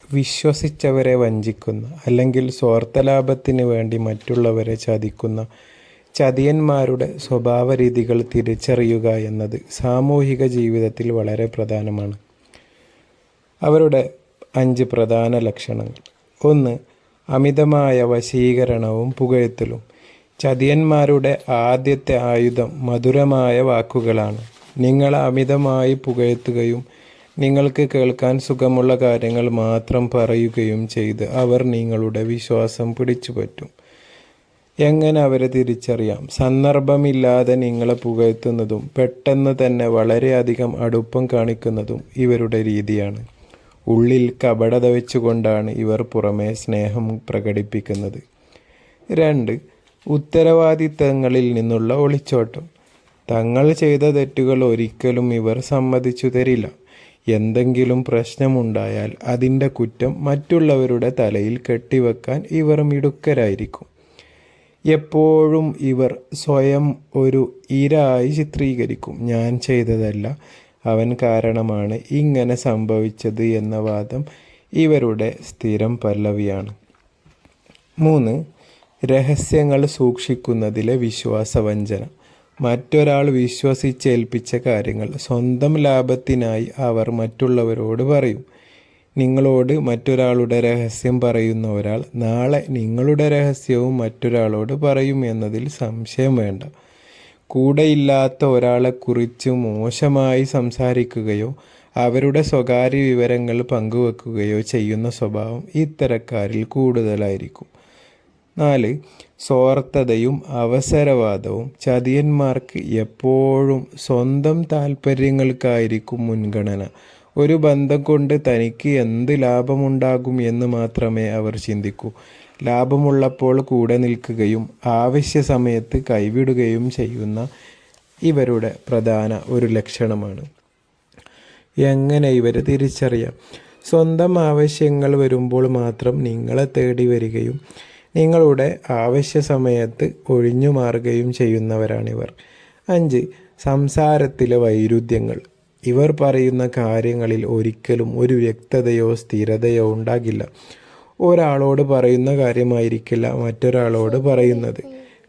വിശ്വസിച്ചവരെ വഞ്ചിക്കുന്ന അല്ലെങ്കിൽ സ്വാർത്ഥലാഭത്തിന് വേണ്ടി മറ്റുള്ളവരെ ചതിക്കുന്ന ചതിയന്മാരുടെ സ്വഭാവരീതികൾ തിരിച്ചറിയുക എന്നത് സാമൂഹിക ജീവിതത്തിൽ വളരെ പ്രധാനമാണ്. അവരുടെ 5 പ്രധാന ലക്ഷണങ്ങൾ. 1. അമിതമായ വശീകരണവും പുകഴ്ത്തലും. ചതിയന്മാരുടെ ആദ്യത്തെ ആയുധം മധുരമായ വാക്കുകളാണ്. നിങ്ങളെ അമിതമായി പുകഴ്ത്തുകയും നിങ്ങൾക്ക് കേൾക്കാൻ സുഖമുള്ള കാര്യങ്ങൾ മാത്രം പറയുകയും ചെയ്ത് അവർ നിങ്ങളുടെ വിശ്വാസം പിടിച്ചുപറ്റും. എങ്ങനെ അവരെ തിരിച്ചറിയാം? സന്ദർഭമില്ലാതെ നിങ്ങളെ പുകഴ്ത്തുന്നതും പെട്ടെന്ന് തന്നെ വളരെയധികം അടുപ്പം കാണിക്കുന്നതും ഇവരുടെ രീതിയാണ്. ഉള്ളിൽ കപടത വെച്ചുകൊണ്ടാണ് ഇവർ പുറമേ സ്നേഹം പ്രകടിപ്പിക്കുന്നത്. 2. ഉത്തരവാദിത്തങ്ങളിൽ നിന്നുള്ള ഒളിച്ചോട്ടം. തങ്ങൾ ചെയ്ത തെറ്റുകൾ ഒരിക്കലും ഇവർ സമ്മതിച്ചു തരില്ല. എന്തെങ്കിലും പ്രശ്നമുണ്ടായാൽ അതിൻ്റെ കുറ്റം മറ്റുള്ളവരുടെ തലയിൽ കെട്ടിവെക്കാൻ ഇവർ മിടുക്കരായിരിക്കും. എപ്പോഴും ഇവർ സ്വയം ഒരു ഇരയായി ചിത്രീകരിക്കും. ഞാൻ ചെയ്തതല്ല, അവൻ കാരണമാണ് ഇങ്ങനെ സംഭവിച്ചത് എന്ന വാദം ഇവരുടെ സ്ഥിരം പല്ലവിയാണ്. 3. രഹസ്യങ്ങൾ സൂക്ഷിക്കുന്നതിലെ വിശ്വാസവഞ്ചന. മറ്റൊരാൾ വിശ്വസിച്ചേൽപ്പിച്ച കാര്യങ്ങൾ സ്വന്തം ലാഭത്തിനായി അവർ മറ്റുള്ളവരോട് പറയും. നിങ്ങളോട് മറ്റൊരാളുടെ രഹസ്യം പറയുന്ന ഒരാൾ നാളെ നിങ്ങളുടെ രഹസ്യവും മറ്റൊരാളോട് പറയും എന്നതിൽ സംശയം വേണ്ട. കൂടെയില്ലാത്ത ഒരാളെക്കുറിച്ച് മോശമായി സംസാരിക്കുകയോ അവരുടെ സ്വകാര്യ വിവരങ്ങൾ പങ്കുവെക്കുകയോ ചെയ്യുന്ന സ്വഭാവം ഇത്തരക്കാരിൽ കൂടുതലായിരിക്കും. 4. സ്വാർത്ഥതയും അവസരവാദവും. ചതിയന്മാർക്ക് എപ്പോഴും സ്വന്തം താൽപ്പര്യങ്ങൾക്കായിരിക്കും മുൻഗണന. ഒരു ബന്ധം കൊണ്ട് തനിക്ക് എന്ത് ലാഭമുണ്ടാകും എന്ന് മാത്രമേ അവർ ചിന്തിക്കൂ. ലാഭമുള്ളപ്പോൾ കൂടെ നിൽക്കുകയും ആവശ്യ സമയത്ത് കൈവിടുകയും ചെയ്യുന്ന ഇവരുടെ പ്രധാന ഒരു ലക്ഷണമാണ്. എങ്ങനെ ഇവരെ തിരിച്ചറിയാം? സ്വന്തം ആവശ്യങ്ങൾ വരുമ്പോൾ മാത്രം നിങ്ങളെ തേടി വരികയും നിങ്ങളുടെ ആവശ്യ സമയത്ത് ഒഴിഞ്ഞു മാറുകയും ചെയ്യുന്നവരാണിവർ. 5. സംസാരത്തിലെ വൈരുദ്ധ്യങ്ങൾ. ഇവർ പറയുന്ന കാര്യങ്ങളിൽ ഒരിക്കലും ഒരു വ്യക്തതയോ സ്ഥിരതയോ ഉണ്ടാകില്ല. ഒരാളോട് പറയുന്ന കാര്യമായിരിക്കില്ല മറ്റൊരാളോട് പറയുന്നത്.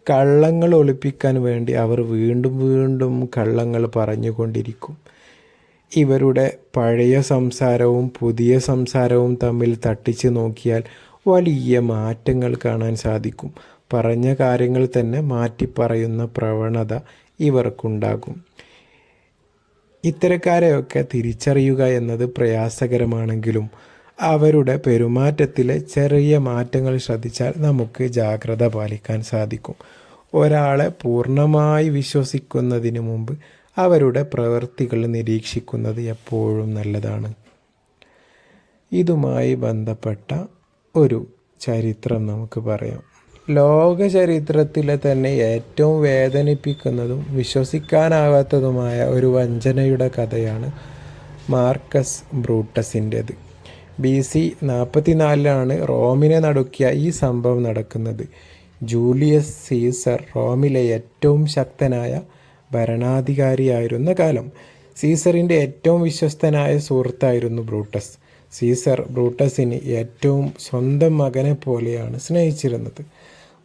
കള്ളങ്ങൾ ഒളിപ്പിക്കാൻ വേണ്ടി അവർ വീണ്ടും വീണ്ടും കള്ളങ്ങൾ പറഞ്ഞുകൊണ്ടിരിക്കും. ഇവരുടെ പഴയ സംസാരവും പുതിയ സംസാരവും തമ്മിൽ തട്ടിച്ച് നോക്കിയാൽ വലിയ മാറ്റങ്ങൾ കാണാൻ സാധിക്കും. പറഞ്ഞ കാര്യങ്ങൾ തന്നെ മാറ്റി പറയുന്ന പ്രവണത ഇവർക്കുണ്ടാകും. ഇത്തരക്കാരെയൊക്കെ തിരിച്ചറിയുക എന്നത് പ്രയാസകരമാണെങ്കിലും അവരുടെ പെരുമാറ്റത്തിലെ ചെറിയ മാറ്റങ്ങൾ ശ്രദ്ധിച്ചാൽ നമുക്ക് ജാഗ്രത പാലിക്കാൻ സാധിക്കും. ഒരാളെ പൂർണ്ണമായി വിശ്വസിക്കുന്നതിന് മുമ്പ് അവരുടെ പ്രവൃത്തികൾ നിരീക്ഷിക്കുന്നത് എപ്പോഴും നല്ലതാണ്. ഇതുമായി ബന്ധപ്പെട്ട ഒരു ചരിത്രം നമുക്ക് പറയാം. ലോക ചരിത്രത്തിലെ തന്നെ ഏറ്റവും വേദനിപ്പിക്കുന്നതും വിശ്വസിക്കാനാവാത്തതുമായ ഒരു വഞ്ചനയുടെ കഥയാണ് മാർക്കസ് ബ്രൂട്ടസിൻ്റേത്. BC 44 റോമിനെ നടുക്കിയ ഈ സംഭവം നടക്കുന്നത്. ജൂലിയസ് സീസർ റോമിലെ ഏറ്റവും ശക്തനായ ഭരണാധികാരിയായിരുന്ന കാലം. സീസറിൻ്റെ ഏറ്റവും വിശ്വസ്തനായ സുഹൃത്തായിരുന്നു ബ്രൂട്ടസ്. സീസർ ബ്രൂട്ടസിന് ഏറ്റവും സ്വന്തം മകനെ പോലെയാണ് സ്നേഹിച്ചിരുന്നത്.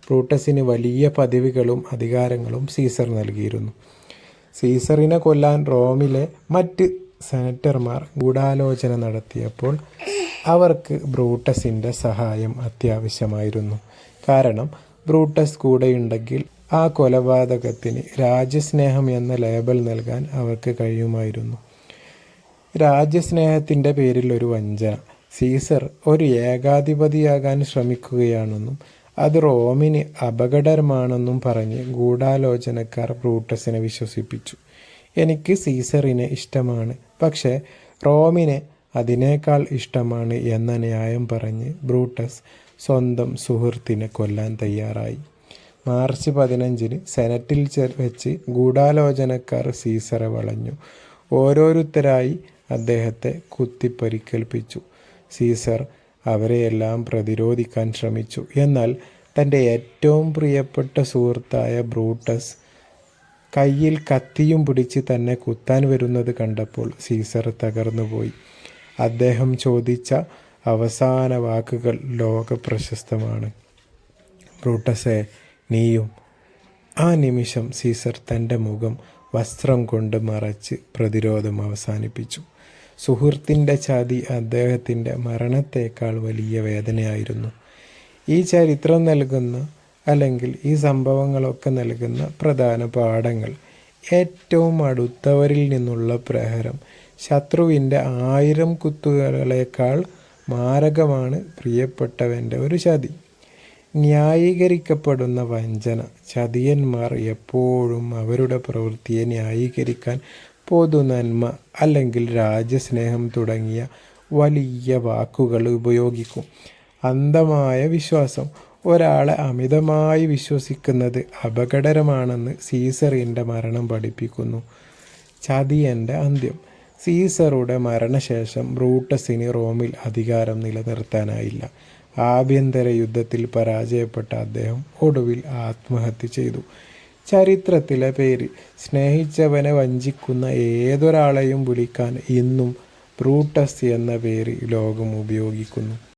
ബ്രൂട്ടസിന് വലിയ പദവികളും അധികാരങ്ങളും സീസർ നൽകിയിരുന്നു. സീസറിനെ കൊല്ലാൻ റോമിലെ മറ്റ് സെനറ്റർമാർ ഗൂഢാലോചന നടത്തിയപ്പോൾ അവർക്ക് ബ്രൂട്ടസിൻ്റെ സഹായം അത്യാവശ്യമായിരുന്നു. കാരണം ബ്രൂട്ടസ് കൂടെയുണ്ടെങ്കിൽ ആ കൊലപാതകത്തിന് രാജ്യസ്നേഹം എന്ന ലേബൽ നൽകാൻ അവർക്ക് കഴിയുമായിരുന്നു. രാജ്യസ്നേഹത്തിൻ്റെ പേരിൽ ഒരു വഞ്ചന. സീസർ ഒരു ഏകാധിപതിയാകാൻ ശ്രമിക്കുകയാണെന്നും അത് റോമിന് അപകടകരമാണെന്നും പറഞ്ഞ് ഗൂഢാലോചനക്കാർ ബ്രൂട്ടസിനെ വിശ്വസിപ്പിച്ചു. എനിക്ക് സീസറിനെ ഇഷ്ടമാണ്, പക്ഷേ റോമിനെ അതിനേക്കാൾ ഇഷ്ടമാണ് എന്ന ന്യായം പറഞ്ഞ് ബ്രൂട്ടസ് സ്വന്തം സുഹൃത്തിനെ കൊല്ലാൻ തയ്യാറായി. മാർച്ച് 15 സെനറ്റിൽ വെച്ച് ഗൂഢാലോചനക്കാർ സീസറെ വളഞ്ഞു. ഓരോരുത്തരായി അദ്ദേഹത്തെ കുത്തിപ്പരിക്കേൽപ്പിച്ചു. സീസർ അവരെയെല്ലാം പ്രതിരോധിക്കാൻ ശ്രമിച്ചു. എന്നാൽ തൻ്റെ ഏറ്റവും പ്രിയപ്പെട്ട സുഹൃത്തായ ബ്രൂട്ടസ് കയ്യിൽ കത്തിയും പിടിച്ച് തന്നെ കുത്താൻ വരുന്നത് കണ്ടപ്പോൾ സീസർ തകർന്നുപോയി. അദ്ദേഹം ചോദിച്ച അവസാന വാക്കുകൾ ലോകപ്രശസ്തമാണ്. ബ്രൂട്ടസേ, നീയും. ആ നിമിഷം സീസർ തൻ്റെ മുഖം വസ്ത്രം കൊണ്ട് മറച്ച് പ്രതിരോധം അവസാനിപ്പിച്ചു. സുഹൃത്തിൻ്റെ ചതി അദ്ദേഹത്തിൻ്റെ മരണത്തേക്കാൾ വലിയ വേദനയായിരുന്നു. ഈ ചരിത്രം നൽകുന്ന, അല്ലെങ്കിൽ ഈ സംഭവങ്ങളൊക്കെ നൽകുന്ന പ്രധാന പാഠങ്ങൾ: ഏറ്റവും അടുത്തവരിൽ നിന്നുള്ള പ്രഹരം ശത്രുവിൻ്റെ 1000 കുത്തുകളേക്കാൾ മാരകമാണ് പ്രിയപ്പെട്ടവൻ്റെ ഒരു ചതി. ന്യായീകരിക്കപ്പെടുന്ന വഞ്ചന. ചതിയന്മാർ എപ്പോഴും അവരുടെ പ്രവൃത്തിയെ ന്യായീകരിക്കാൻ പൊതുനന്മ അല്ലെങ്കിൽ രാജ്യസ്നേഹം തുടങ്ങിയ വലിയ വാക്കുകൾ ഉപയോഗിക്കും. അന്ധമായ വിശ്വാസം. ഒരാളെ അമിതമായി വിശ്വസിക്കുന്നത് അപകടകരമാണെന്ന് സീസറിൻ്റെ മരണം പഠിപ്പിക്കുന്നു. ചതിയൻ്റെ അന്ത്യം. സീസറുടെ മരണശേഷം ബ്രൂട്ടസിന് റോമിൽ അധികാരം നിലനിർത്താനായില്ല. ആഭ്യന്തര യുദ്ധത്തിൽ പരാജയപ്പെട്ട അദ്ദേഹം ഒടുവിൽ ആത്മഹത്യ ചെയ്തു. ചരിത്രത്തിലെ പേര്. സ്നേഹിച്ചവനെ വഞ്ചിക്കുന്ന ഏതൊരാളെയും വിളിക്കാൻ ഇന്നും ബ്രൂട്ടസ് എന്ന പേര് ലോകം ഉപയോഗിക്കുന്നു.